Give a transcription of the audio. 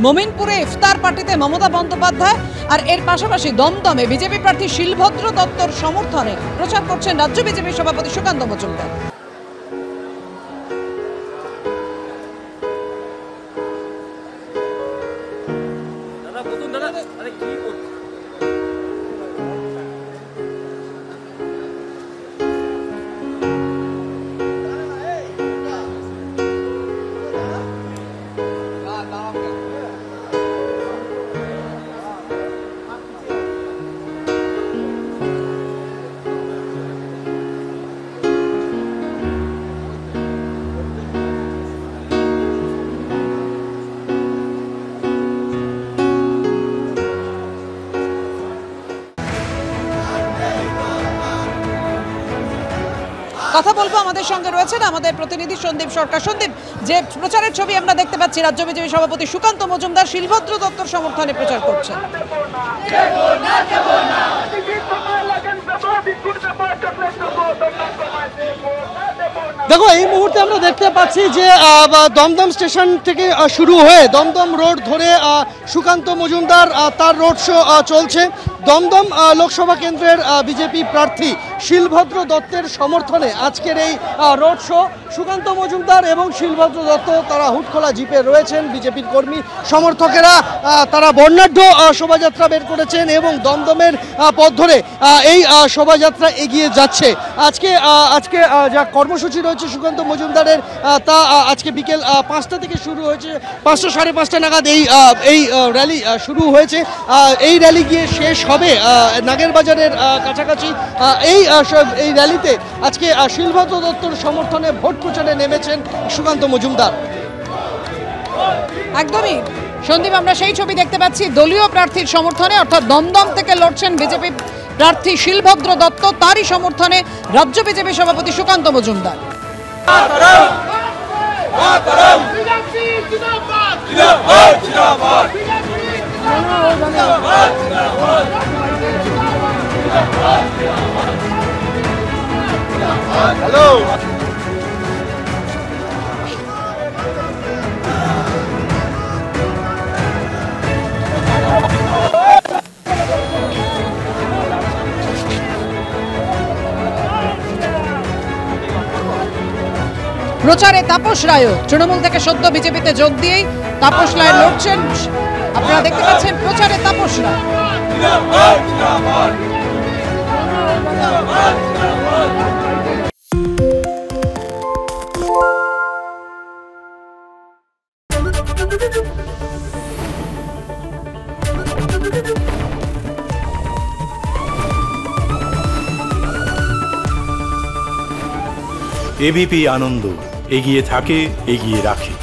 মমিনপুরে ইফতার পার্টিতে মমতা বন্দ্যোপাধ্যায় আর এর পাশাপাশি দমদমে বিজেপি প্রার্থী শিলভদ্র দত্তর সমর্থনে প্রচার করছেন রাজ্য বিজেপির সভাপতি সুকান্ত মজুমদার। কথা বলবো, আমাদের সঙ্গে রয়েছেন আমাদের প্রতিনিধি সন্দীপ সরকার। সন্দীপ, যে প্রচারের ছবি আমরা দেখতে পাচ্ছি, রাজ্য বিজেপি সভাপতি সুকান্ত মজুমদার শিলভদ্র দত্তর সমর্থনে প্রচার করছেন। দেখো, এই মুহূর্তে আমরা দেখতে পাচ্ছি যে দমদম স্টেশন থেকে শুরু হয়ে দমদম রোড ধরে সুকান্ত মজুমদার তার রোড শো চলছে। দমদম লোকসভা কেন্দ্রের বিজেপি প্রার্থী শিলভদ্র দত্তের সমর্থনে আজকের এই রোড শো। সুকান্ত মজুমদার এবং শিলভদ্র দত্ত তারা হুটখোলা জিপে রয়েছেন। বিজেপির কর্মী সমর্থকেরা তারা বর্ণাঢ্য শোভাযাত্রা বের করেছেন এবং দমদমের পথ ধরে এই শোভাযাত্রা এগিয়ে যাচ্ছে। আজকে যা কর্মসূচি রয়েছে সুকান্ত মজুমদারের, তা আজকে বিকেল 5টা থেকে শুরু হয়েছে। 5টা সাড়ে 5টা নাগাদ এই র্যালি শুরু হয়েছে। এই র্যালি গিয়ে শেষ হবে নাগেরবাজারের কাছাকাছি। এই র্যালিতে আজকে শিলভদ্র দত্তর সমর্থনে ভোট প্রচারে নেমেছেন সুকান্ত মজুমদার। একদমই সন্দীপ, আমরা সেই ছবি দেখতে পাচ্ছি দলীয় প্রার্থীর সমর্থনে, অর্থাৎ দমদম থেকে লড়ছেন বিজেপি প্রার্থী শিলভদ্র দত্ত, তারই সমর্থনে রাজ্য বিজেপি সভাপতি সুকান্ত মজুমদার। হ্যালো, প্রচারে তাপস রায় তৃণমূল থেকে সদ্য বিজেপিতে যোগ দিয়েই তাপস রায় লড়ছেন। আপনারা দেখতে পাচ্ছেন প্রচারে তাপস রায়। এবিপি আনন্দ, এগিয়ে থাকে, এগিয়ে রাখে।